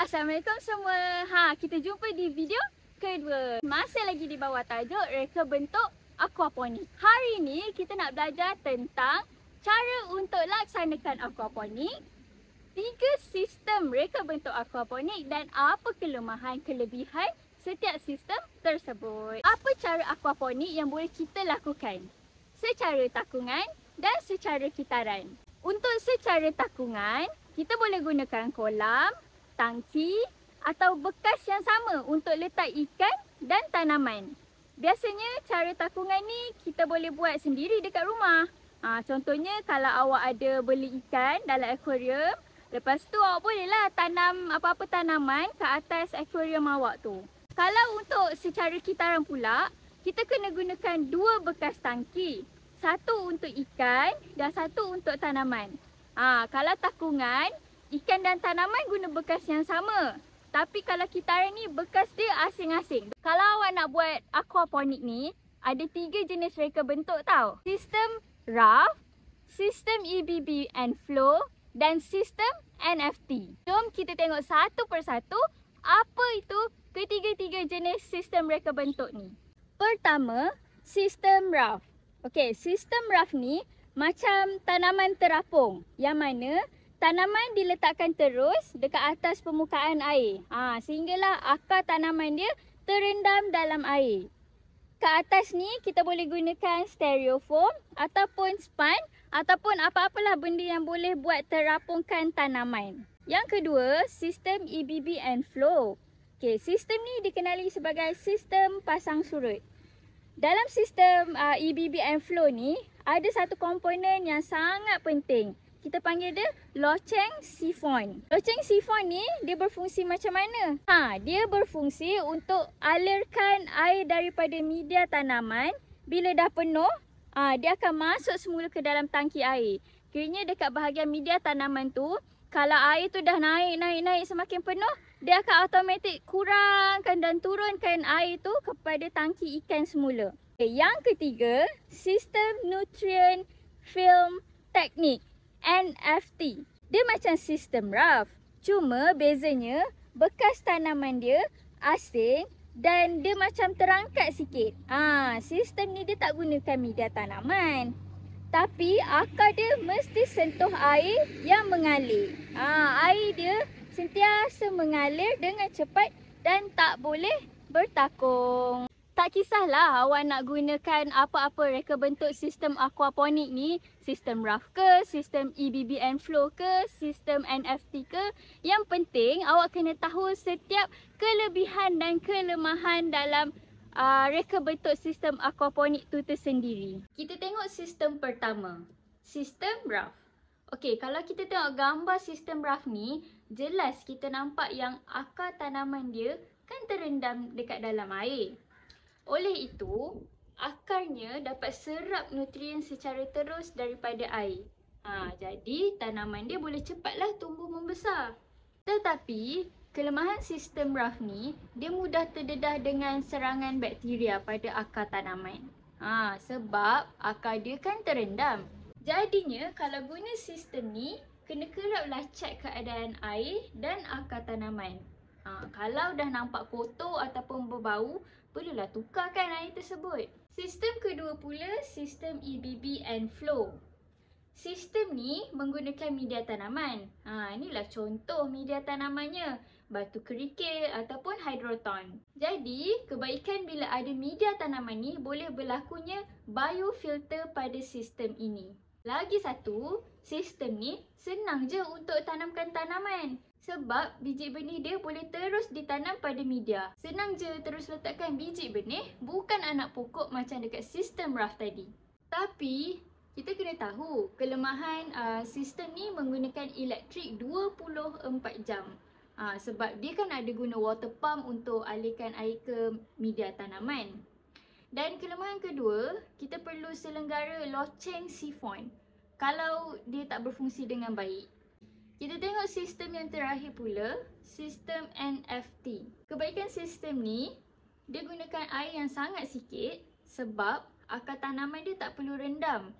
Assalamualaikum semua. Kita jumpa di video kedua. Masih lagi di bawah tajuk reka bentuk aquaponik. Hari ini kita nak belajar tentang cara untuk laksanakan aquaponik, 3 sistem reka bentuk aquaponik dan apa kelemahan kelebihan setiap sistem tersebut. Apa cara aquaponik yang boleh kita lakukan? Secara takungan dan secara kitaran. Untuk secara takungan, kita boleh gunakan kolam, tangki atau bekas yang sama untuk letak ikan dan tanaman. Biasanya cara takungan ni kita boleh buat sendiri dekat rumah. Contohnya kalau awak ada beli ikan dalam akuarium, lepas tu awak bolehlah tanam apa-apa tanaman ke atas akuarium awak tu. Kalau untuk secara kitaran pula, kita kena gunakan 2 bekas tangki. Satu untuk ikan dan satu untuk tanaman. Kalau takungan, ikan dan tanaman guna bekas yang sama. Tapi kalau kitaran ni bekas dia asing-asing. Kalau awak nak buat aquaponik ni, ada 3 jenis reka bentuk tau. Sistem raft, sistem EBB and flow dan sistem NFT. Jom kita tengok satu persatu apa itu ketiga-tiga jenis sistem reka bentuk ni. Pertama, sistem raft. Okey, sistem raft ni macam tanaman terapung yang mana tanaman diletakkan terus dekat atas permukaan air. Sehinggalah akar tanaman dia terendam dalam air. Kat atas ni kita boleh gunakan styrofoam ataupun span ataupun apa-apalah benda yang boleh buat terapungkan tanaman. Yang kedua, sistem EBB and flow. Okey, sistem ni dikenali sebagai sistem pasang surut. Dalam sistem EBB and flow ni, ada satu komponen yang sangat penting. Kita panggil dia loceng sifon. Loceng sifon ni dia berfungsi macam mana? Dia berfungsi untuk alirkan air daripada media tanaman. Bila dah penuh, dia akan masuk semula ke dalam tangki air. Kiranya dekat bahagian media tanaman tu, kalau air tu dah naik semakin penuh, dia akan automatik kurangkan dan turunkan air tu kepada tangki ikan semula. Yang ketiga, sistem nutrient film technique NFT. Dia macam sistem raft. Cuma bezanya bekas tanaman dia asing dan dia macam terangkat sikit. Sistem ni dia tak gunakan media tanaman. Tapi akar dia mesti sentuh air yang mengalir. Air dia sentiasa mengalir dengan cepat dan tak boleh bertakung. Tak kisahlah awak nak gunakan apa-apa reka bentuk sistem aquaponik ni, sistem raft ke, sistem EBB and flow ke, sistem NFT ke. Yang penting awak kena tahu setiap kelebihan dan kelemahan dalam reka bentuk sistem aquaponik tu tersendiri. Kita tengok sistem pertama, sistem raft. Okey, kalau kita tengok gambar sistem raft ni, jelas kita nampak yang akar tanaman dia kan terendam dekat dalam air. Oleh itu, akarnya dapat serap nutrien secara terus daripada air. Jadi tanaman dia boleh cepatlah tumbuh membesar. Tetapi kelemahan sistem raft ni, dia mudah terdedah dengan serangan bakteria pada akar tanaman. Sebab akar dia kan terendam. Jadinya kalau guna sistem ni, kena keraplah cek keadaan air dan akar tanaman. Kalau dah nampak kotor ataupun berbau, perlulah tukarkan air tersebut. Sistem kedua pula, sistem EBB and flow. Sistem ni menggunakan media tanaman. Inilah contoh media tanamannya, batu kerikil ataupun hydroton. Jadi, kebaikan bila ada media tanaman ni boleh berlakunya biofilter pada sistem ini. Lagi satu, sistem ni senang je untuk tanamkan tanaman. Sebab biji benih dia boleh terus ditanam pada media. Senang je terus letakkan biji benih, bukan anak pokok macam dekat sistem raft tadi. Tapi kita kena tahu kelemahan sistem ni menggunakan elektrik 24 jam. Sebab dia kan ada guna water pump untuk alirkan air ke media tanaman. Dan kelemahan kedua, kita perlu selenggara loceng sifon kalau dia tak berfungsi dengan baik. Kita tengok sistem yang terakhir pula, sistem NFT. Kebaikan sistem ni, dia gunakan air yang sangat sikit sebab akar tanaman dia tak perlu rendam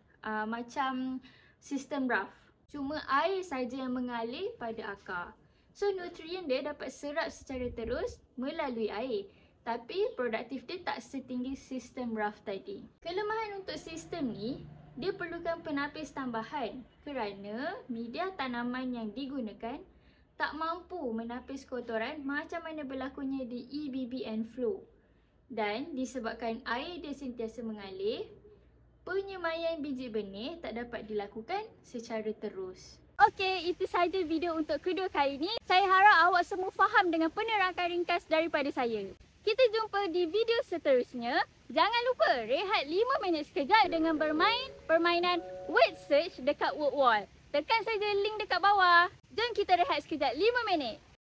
macam sistem raft. Cuma air saja yang mengalir pada akar. So nutrien dia dapat serap secara terus melalui air. Tapi produktif dia tak setinggi sistem raft tadi. Kelemahan untuk sistem ni, dia perlukan penapis tambahan kerana media tanaman yang digunakan tak mampu menapis kotoran macam mana berlakunya di EBBN flow. Dan disebabkan air dia sentiasa mengalir, penyemaian biji benih tak dapat dilakukan secara terus. Okey, itu sahaja video untuk kedua kali ni. Saya harap awak semua faham dengan penerangan ringkas daripada saya. Kita jumpa di video seterusnya. Jangan lupa rehat 5 minit sekejap dengan bermain permainan word search dekat word wall. Tekan saja link dekat bawah. Jom kita rehat sekejap 5 minit.